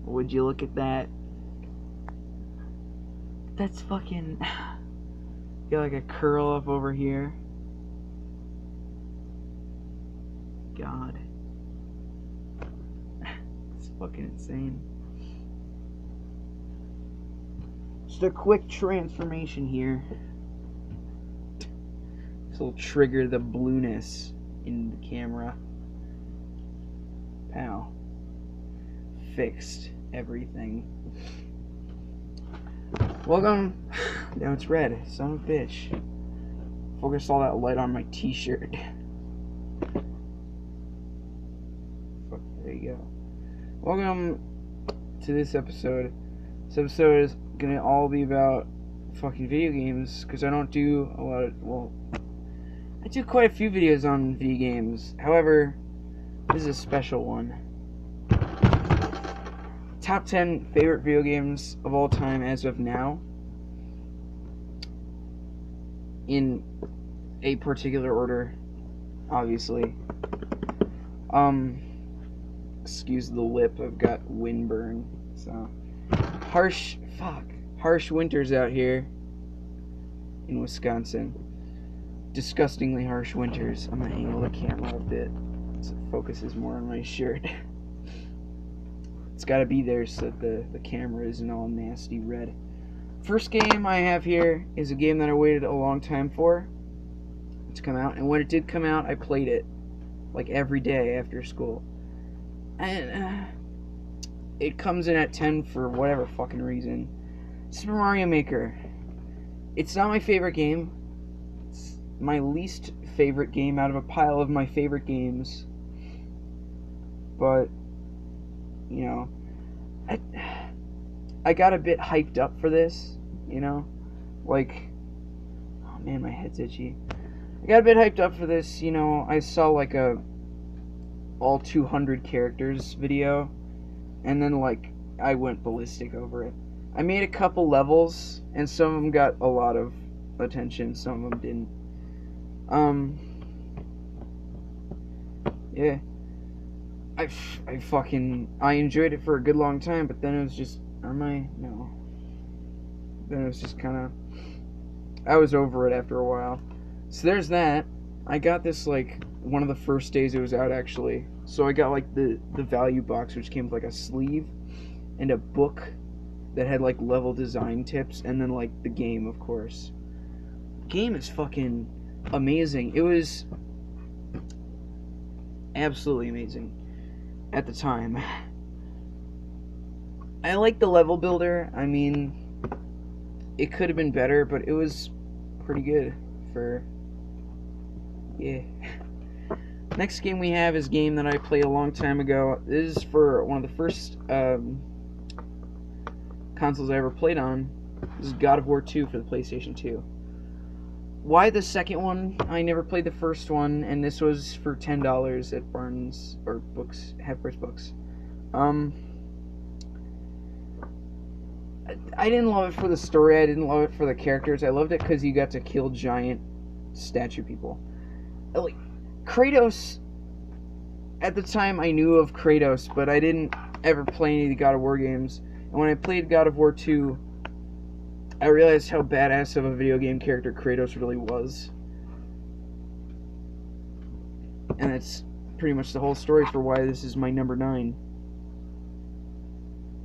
Would you look at that? That's fucking... Got like a curl up over here. God. It's fucking insane. Just a quick transformation here. This will trigger the blueness in the camera. Pow. Fixed everything. Welcome. Now it's red. Son of a bitch. Focus all that light on my t-shirt. Fuck, there you go. Welcome to this episode. This episode is gonna all be about fucking video games, because I don't do a lot of, well, I do quite a few videos on video games. However, this is a special one. Top 10 favorite video games of all time as of now, in a particular order, obviously. Excuse the lip, I've got windburn. So harsh winters out here in Wisconsin. Disgustingly harsh winters. I'm gonna angle the camera a bit so it focuses more on my shirt. It's got to be there so that the camera isn't all nasty red. First game I have here is a game that I waited a long time for to come out, and when it did come out, I played it like every day after school. And it comes in at 10 for whatever fucking reason. Super Mario Maker. It's not my favorite game. It's my least favorite game out of a pile of my favorite games. But you know, I got a bit hyped up for this, you know, like, oh man, my head's itchy. I got a bit hyped up for this, you know. I saw like a all 200 characters video, and then like I went ballistic over it. I made a couple levels, and some of them got a lot of attention, some of them didn't. Yeah. I enjoyed it for a good long time, but then it was just, then it was just kind of, I was over it after a while. So there's that. I got this like one of the first days it was out, actually. So I got like the value box, which came with like a sleeve and a book that had like level design tips, and then like the game, of course. The game is fucking amazing. It was absolutely amazing at the time. I like the level builder. I mean, it could have been better, but it was pretty good for, yeah. Next game we have is a game that I played a long time ago. This is for one of the first consoles I ever played on. This is God of War 2 for the PlayStation 2. Why the second one? I never played the first one, and this was for $10 at Barnes or Books, Half-Price Books. I didn't love it for the story. I didn't love it for the characters. I loved it because you got to kill giant statue people. Like Kratos. At the time, I knew of Kratos, but I didn't ever play any of the God of War games. And when I played God of War 2, I realized how badass of a video game character Kratos really was. And that's pretty much the whole story for why this is my number 9.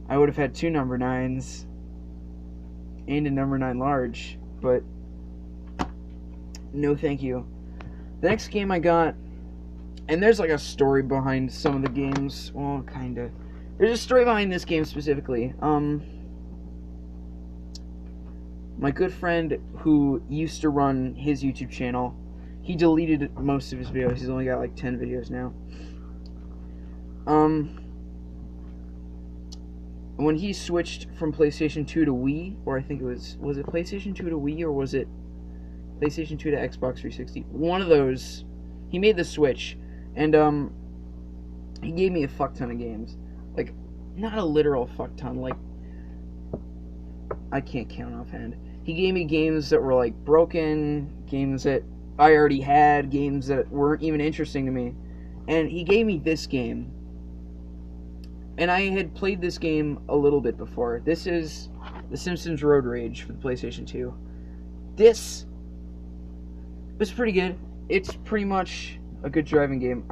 I would have had 2 number 9s and a number 9 large, but no thank you. The next game I got, and there's like a story behind some of the games, well, kinda. There's a story behind this game specifically. My good friend who used to run his YouTube channel, he deleted most of his videos. He's only got like 10 videos now. When he switched from PlayStation 2 to Wii, or I think it was it PlayStation 2 to Wii, or was it PlayStation 2 to Xbox 360? One of those. He made the switch, and he gave me a fuck ton of games. Like, not a literal fuck ton, like, I can't count offhand. He gave me games that were like broken, games that I already had, games that weren't even interesting to me. And he gave me this game. And I had played this game a little bit before. This is The Simpsons Road Rage for the PlayStation 2. This was pretty good. It's pretty much a good driving game.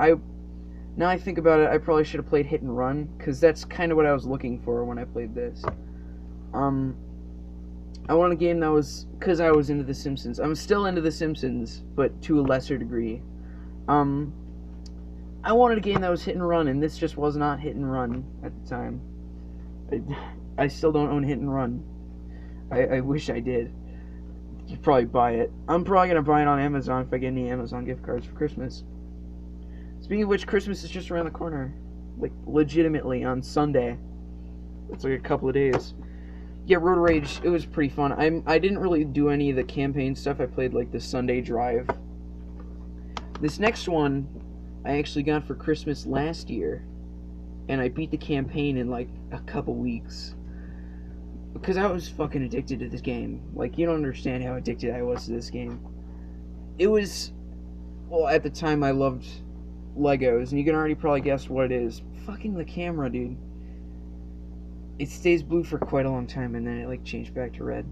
Now I think about it, I probably should have played Hit and Run, because that's kind of what I was looking for when I played this. I want a game that was, because I was into The Simpsons. I'm still into The Simpsons, but to a lesser degree. I wanted a game that was Hit and Run, and this just was not Hit and Run at the time. I still don't own Hit and Run. I wish I did. You'd probably buy it. I'm probably going to buy it on Amazon if I get any Amazon gift cards for Christmas. Speaking of which, Christmas is just around the corner. Like, legitimately, on Sunday. It's like a couple of days. Yeah, Road Rage, it was pretty fun. I didn't really do any of the campaign stuff. I played, like, the Sunday Drive. This next one, I actually got for Christmas last year. And I beat the campaign in, like, a couple weeks. Because I was fucking addicted to this game. Like, you don't understand how addicted I was to this game. It was... Well, at the time, I loved Legos. And you can already probably guess what it is. Fucking the camera, dude. It stays blue for quite a long time, and then it, like, changed back to red.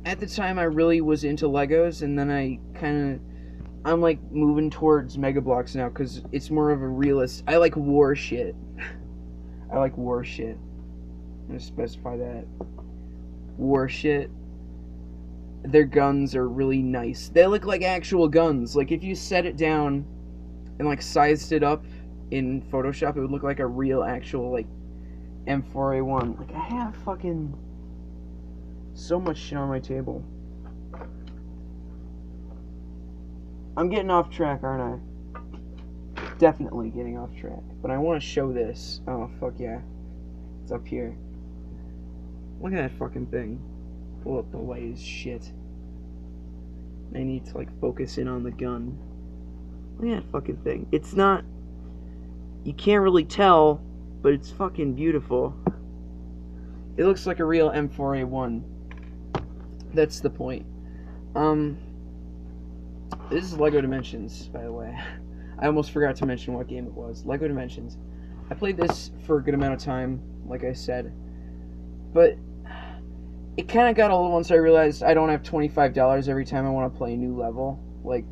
At the time, I really was into Legos, and then I'm, like, moving towards Mega Bloks now, because it's more of a realist... I like war shit. I like war shit. I'm gonna specify that. War shit. Their guns are really nice. They look like actual guns. Like, if you set it down and, like, sized it up in Photoshop, it would look like a real, actual, like, M4A1. Like, I have fucking so much shit on my table. I'm getting off track, aren't I? Definitely getting off track. But I want to show this. Oh, fuck yeah. It's up here. Look at that fucking thing. Pull up the light as shit. I need to, like, focus in on the gun. Look at that fucking thing. It's not... You can't really tell, but it's fucking beautiful. It looks like a real M4A1. That's the point. This is LEGO Dimensions, by the way. I almost forgot to mention what game it was. LEGO Dimensions. I played this for a good amount of time, like I said. But it kind of got old once I realized I don't have $25 every time I want to play a new level. Like,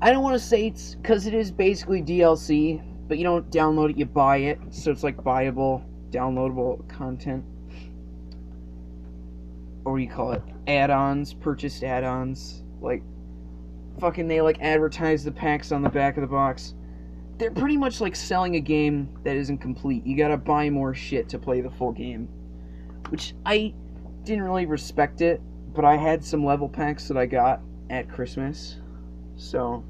I don't want to say it's because it is basically DLC, but you don't download it, you buy it. So it's like buyable, downloadable content. Or what do you call it? Add-ons, purchased add-ons. Like, fucking they like advertise the packs on the back of the box. They're pretty much like selling a game that isn't complete. You gotta buy more shit to play the full game. Which I didn't really respect it, but I had some level packs that I got at Christmas. So,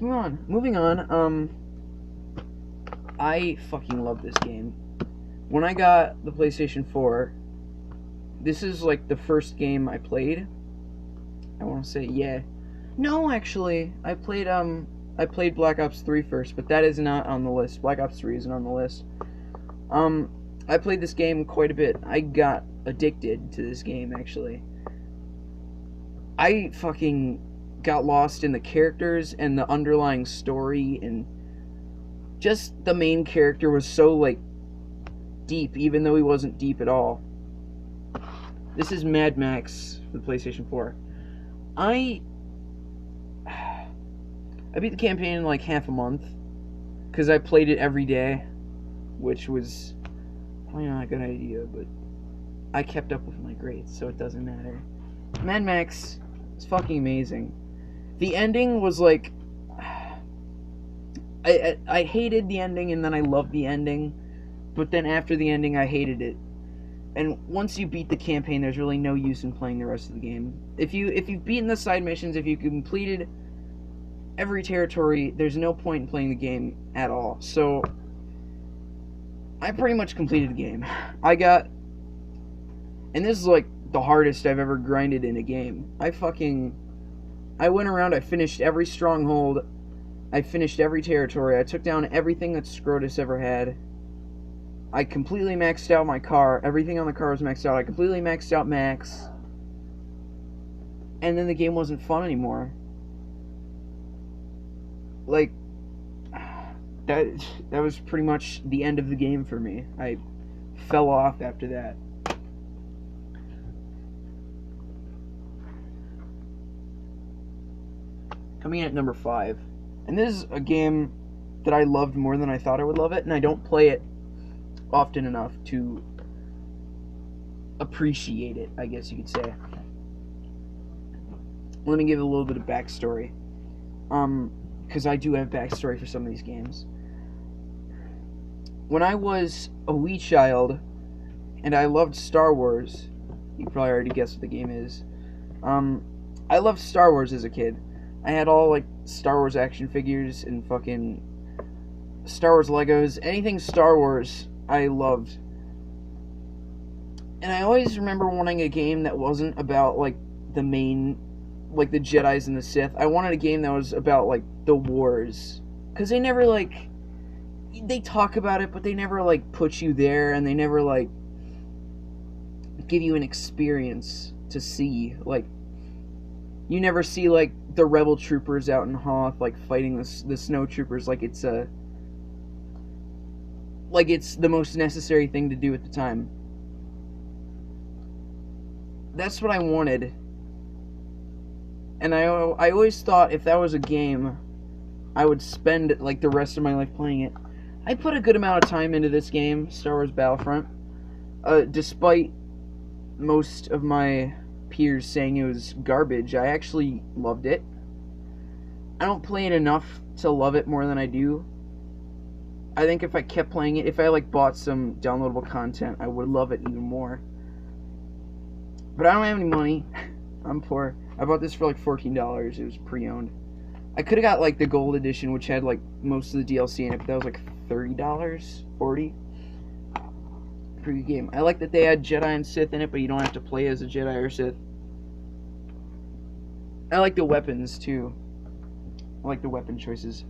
moving on. I fucking love this game. When I got the PlayStation 4, this is like the first game I played. I want to say, yeah. No, actually, I played Black Ops 3 first, but that is not on the list. Black Ops 3 isn't on the list. I played this game quite a bit. I got addicted to this game, actually. I fucking got lost in the characters and the underlying story, and just the main character was so, like, deep, even though he wasn't deep at all. This is Mad Max for the PlayStation 4. I beat the campaign in like half a month because I played it every day, which was probably not a good idea, but I kept up with my grades, so it doesn't matter. Mad Max is fucking amazing. The ending was like... I hated the ending, and then I loved the ending, but then after the ending I hated it. And once you beat the campaign, there's really no use in playing the rest of the game. If you've beaten the side missions, if you completed every territory, there's no point in playing the game at all. So, I pretty much completed the game. And this is like the hardest I've ever grinded in a game. I went around, I finished every stronghold, I finished every territory, I took down everything that Scrotus ever had. I completely maxed out my car. Everything on the car was maxed out. I completely maxed out Max. And then the game wasn't fun anymore. Like, that was pretty much the end of the game for me. I fell off after that. Coming in at number 5. And this is a game that I loved more than I thought I would love it, and I don't play it often enough to appreciate it, I guess you could say. Let me give a little bit of backstory. Because I do have backstory for some of these games. When I was a wee child, and I loved Star Wars, you probably already guessed what the game is. I loved Star Wars as a kid. I had all, like, Star Wars action figures and fucking Star Wars Legos. Anything Star Wars, I loved. And I always remember wanting a game that wasn't about, like, the main, like, the Jedis and the Sith. I wanted a game that was about, like, the wars. Because they never, like, they talk about it, but they never, like, put you there, and they never, like, give you an experience to see. Like, you never see, like, the rebel troopers out in Hoth, like, fighting the snow troopers like it's the most necessary thing to do at the time. That's what I wanted. And I always thought if that was a game, I would spend, like, the rest of my life playing it. I put a good amount of time into this game, Star Wars Battlefront. Despite most of my peers saying it was garbage, I actually loved it. I don't play it enough to love it more than I do. I think if I kept playing it, if I, like, bought some downloadable content, I would love it even more. But I don't have any money. I'm poor. I bought this for, like, $14. It was pre-owned. I could have got, like, the gold edition, which had, like, most of the DLC in it, but that was, like, $30? $40? Pretty good game. I like that they had Jedi and Sith in it, but you don't have to play as a Jedi or Sith. I like the weapons, too. I like the weapon choices.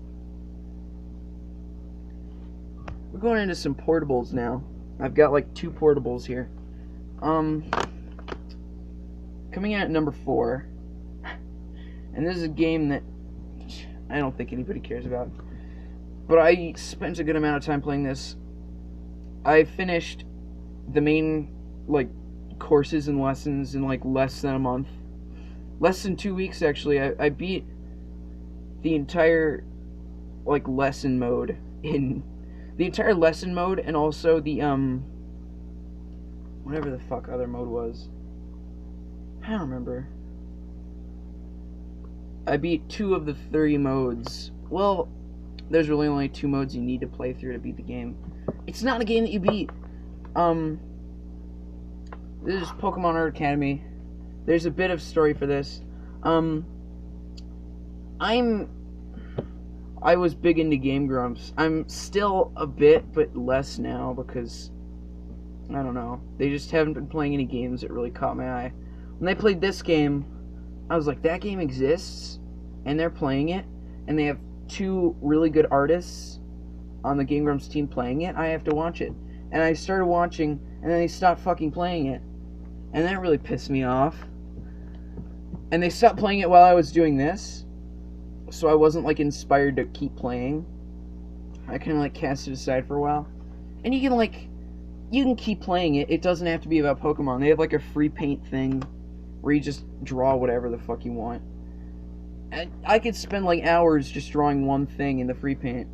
We're going into some portables now. I've got, like, 2 portables here. Coming in at number 4. And this is a game that I don't think anybody cares about. But I spent a good amount of time playing this. I finished the main, like, courses and lessons in, like, less than a month. Less than 2 weeks, actually. I beat the entire, like, lesson mode in... The entire lesson mode and also the, whatever the fuck other mode was. I don't remember. I beat 2 of the 3 modes. Well, there's really only 2 modes you need to play through to beat the game. It's not a game that you beat. This is Pokemon Art Academy. There's a bit of story for this. I was big into Game Grumps. I'm still a bit, but less now because, I don't know. They just haven't been playing any games that really caught my eye. When they played this game, I was like, that game exists, and they're playing it, and they have 2 really good artists on the Game Grumps team playing it. I have to watch it. And I started watching, and then they stopped fucking playing it. And that really pissed me off. And they stopped playing it while I was doing this, so I wasn't, like, inspired to keep playing. I kind of, like, cast it aside for a while. And you can, like, you can keep playing it. It doesn't have to be about Pokemon. They have, like, a free paint thing where you just draw whatever the fuck you want. And I could spend, like, hours just drawing one thing in the free paint.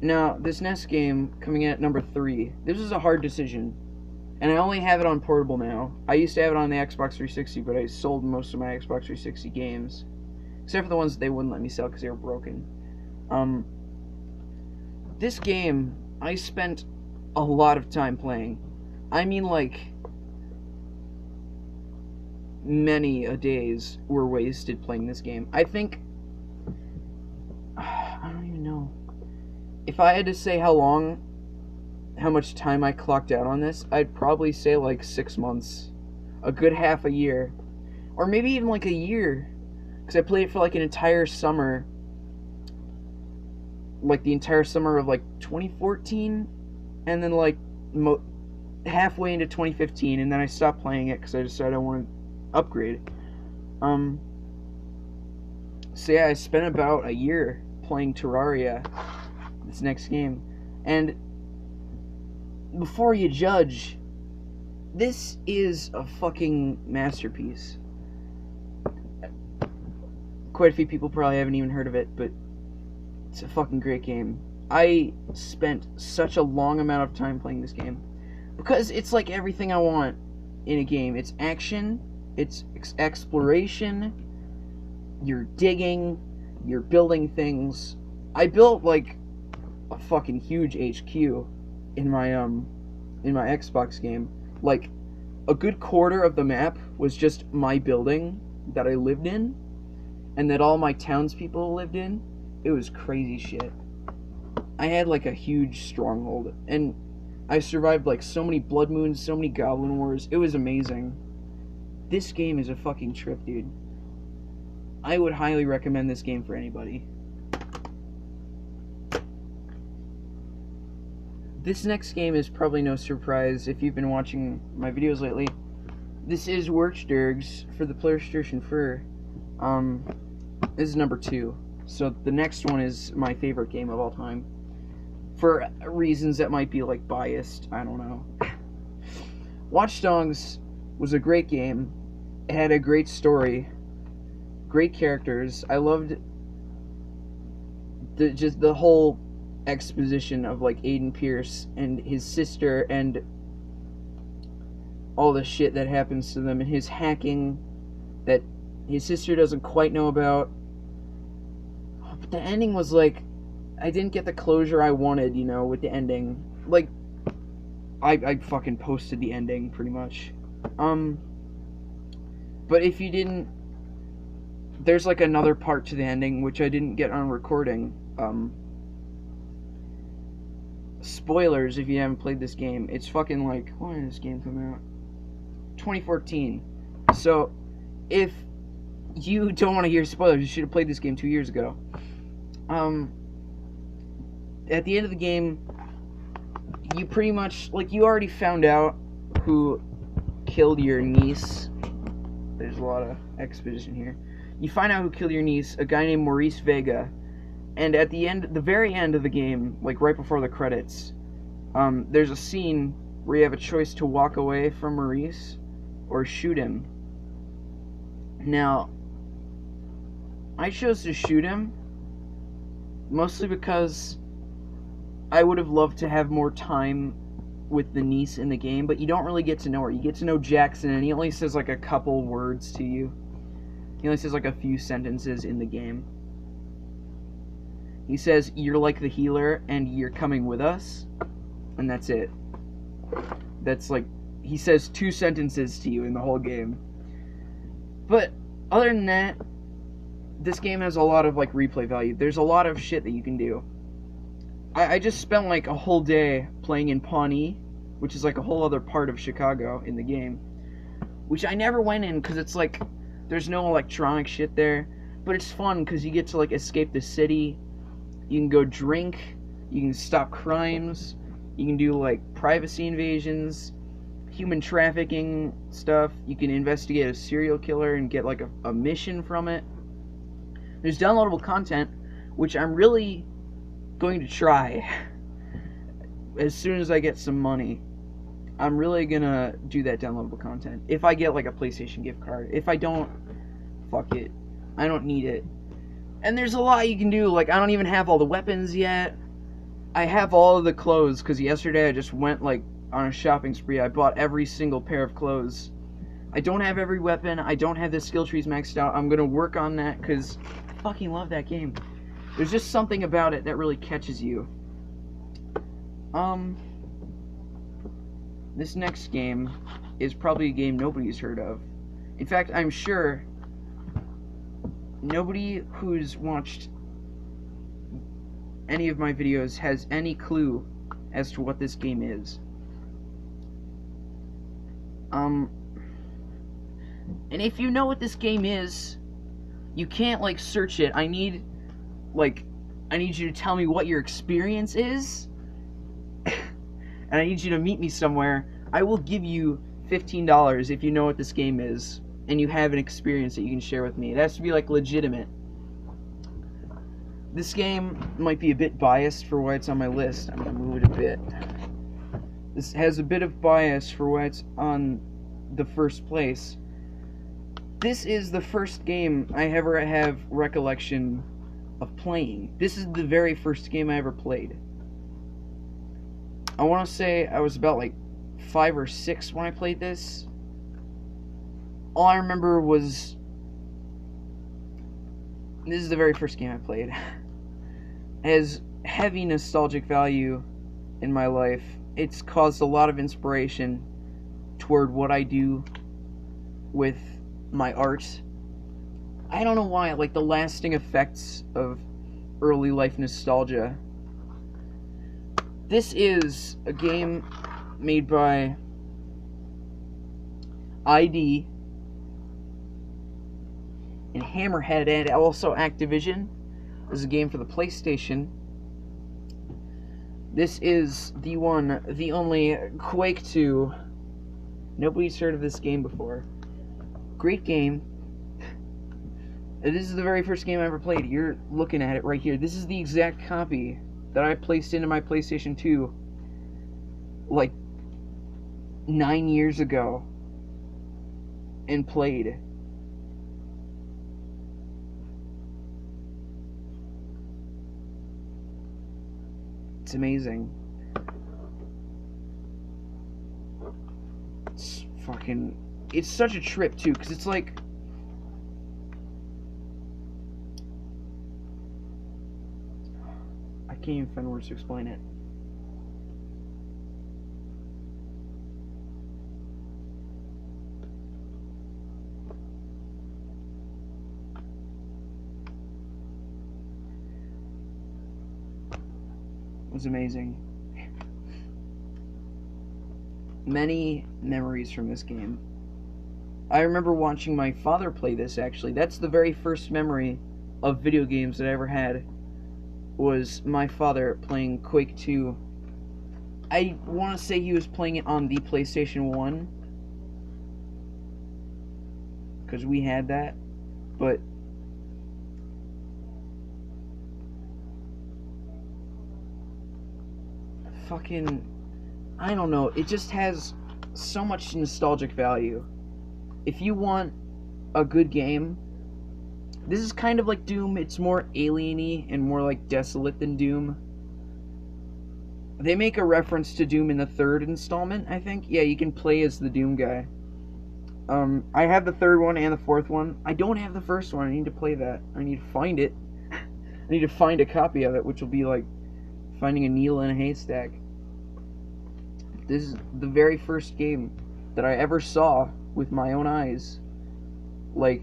Now, this next game, coming in at number 3, this is a hard decision. And I only have it on portable now. I used to have it on the Xbox 360, but I sold most of my Xbox 360 games. Except for the ones that they wouldn't let me sell because they were broken. This game, I spent a lot of time playing. I mean, like, many a days were wasted playing this game. I think, I don't even know. If I had to say how much time I clocked out on this, I'd probably say like 6 months. A good half a year. Or maybe even like a year. Because I played it for like an entire summer. Like the entire summer of like 2014. And then like halfway into 2015. And then I stopped playing it because I decided I wanted to upgrade. So yeah, I spent about a year playing Terraria, this next game. And before you judge, this is a fucking masterpiece. Quite a few people probably haven't even heard of it, but it's a fucking great game. I spent such a long amount of time playing this game because it's like everything I want in a game. It's action, it's exploration, you're digging, you're building things. I built like a fucking huge HQ in my Xbox game. Like a good quarter of the map was just my building that I lived in and that all my townspeople lived in. It was crazy shit. I had like a huge stronghold, and I survived like so many blood moons, so many goblin wars. It was amazing. This game is a fucking trip, dude. I would highly recommend this game for anybody. This next game is probably no surprise if you've been watching my videos lately. This is Werchtergs for the PlayStation 4. This is number 2. So the next one is my favorite game of all time. For reasons that might be like biased, I don't know. Watch Dogs was a great game. It had a great story, great characters. I loved just the whole exposition of like Aiden Pierce and his sister and all the shit that happens to them and his hacking that his sister doesn't quite know about. But the ending was like, I didn't get the closure I wanted, you know, with the ending. Like, I fucking posted the ending, pretty much. But if you didn't, there's like another part to the ending, which I didn't get on recording. Spoilers if you haven't played this game. It's fucking like, when did this game come out? 2014. So, if you don't want to hear spoilers, you should have played this game 2 years ago. At the end of the game, you pretty much, like, you already found out who killed your niece. There's a lot of exposition here. You find out who killed your niece, a guy named Maurice Vega. And at the end, the very end of the game, like right before the credits, there's a scene where you have a choice to walk away from Maurice or shoot him. Now, I chose to shoot him, mostly because I would have loved to have more time with the niece in the game, but you don't really get to know her. You get to know Jackson, and he only says like a couple words to you. He only says like a few sentences in the game. He says, "You're like the healer, and you're coming with us," and that's it. That's like, he says 2 sentences to you in the whole game. But other than that, this game has a lot of like replay value. There's a lot of shit that you can do. I just spent like a whole day playing in Pawnee, which is like a whole other part of Chicago in the game, which I never went in because it's like there's no electronic shit there, but it's fun because you get to like escape the city. You can go drink, you can stop crimes, you can do like privacy invasions, human trafficking stuff. You can investigate a serial killer and get like a mission from it. There's downloadable content, which I'm really going to try as soon as I get some money. I'm really gonna do that downloadable content if I get like a PlayStation gift card. If I don't, fuck it, I don't need it. And there's a lot you can do. Like, I don't even have all the weapons yet. I have all of the clothes because yesterday I just went like on a shopping spree. I bought every single pair of clothes. I don't have every weapon. I don't have the skill trees maxed out. I'm gonna work on that because I fucking love that game. There's just something about it that really catches you. This next game is probably a game nobody's heard of. In fact, I'm sure nobody who's watched any of my videos has any clue as to what this game is. And if you know what this game is, you can't like search it. I need you to tell me what your experience is, and I need you to meet me somewhere. I will give you $15 if you know what this game is, and you have an experience that you can share with me. It has to be like legitimate. This game might be a bit biased for why it's on my list. I'm going to move it a bit. This has a bit of bias for why it's on the first place. This is the first game I ever have recollection of playing. This is the very first game I ever played. I want to say I was about like 5 or 6 when I played this. All I remember was this is the very first game I played. It has heavy nostalgic value in my life. It's caused a lot of inspiration toward what I do with my art. I don't know why, like the lasting effects of early life nostalgia. This is a game made by ID and Hammerhead and also Activision. This is a game for the PlayStation. This is the one, the only Quake 2. Nobody's heard of this game before. Great game. This is the very first game I ever played. You're looking at it right here. This is the exact copy that I placed into my PlayStation 2 like 9 years ago and played. It's amazing. It's fucking... It's such a trip, too, because it's like... I can't even find words to explain it. It was amazing. Many memories from this game. I remember watching my father play this, actually. That's the very first memory of video games that I ever had, was my father playing Quake 2. I want to say he was playing it on the PlayStation 1, because we had that, but fucking, I don't know, it just has so much nostalgic value. If you want a good game, this is kind of like Doom. It's more alien-y and more like desolate than Doom. They make a reference to Doom in the third installment, I think. Yeah, you can play as the Doom guy. I have the third one and the fourth one. I don't have the first one. I need to play that. I need to find it. I need to find a copy of it, which will be like finding a needle in a haystack. This is the very first game that I ever saw with my own eyes. Like,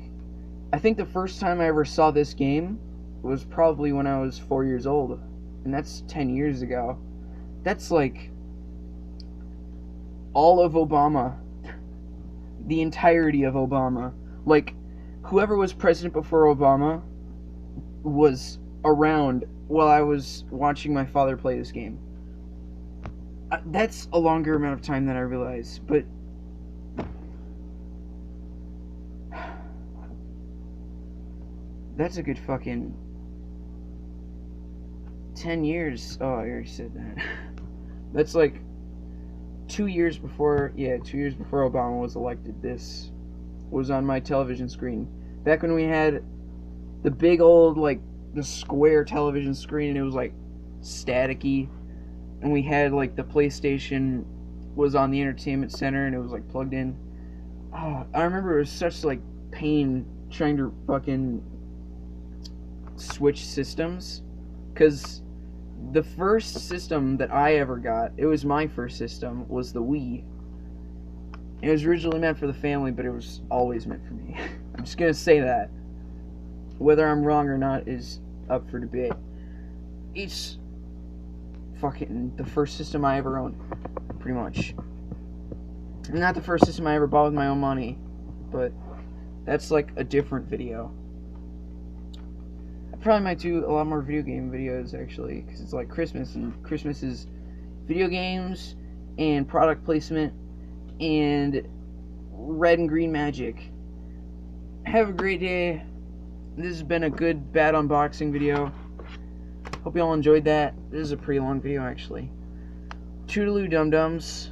I think the first time I ever saw this game was probably when I was 4 years old. And that's 10 years ago. That's like all of Obama. The entirety of Obama. Like, whoever was president before Obama was around while I was watching my father play this game. That's a longer amount of time than I realize, but that's a good fucking 10 years. Oh, I already said that. That's like 2 years before, 2 years before Obama was elected. This was on my television screen. Back when we had the big old, like, the square television screen, and it was like staticky. And we had like the PlayStation was on the entertainment center, and it was like plugged in. Oh, I remember it was such like pain trying to fucking switch systems, because the first system that I ever got, it was my first system, was the Wii. It was originally meant for the family, but it was always meant for me. I'm just gonna say that. Whether I'm wrong or not is up for debate. It's fucking the first system I ever owned, pretty much. Not the first system I ever bought with my own money, but that's like a different video. I probably might do a lot more video game videos, actually, because it's like Christmas, and Christmas is video games and product placement and red and green magic. Have a great day. This has been a good bad unboxing video. Hope you all enjoyed that. This is a pretty long video, actually. Toodaloo, dum-dums.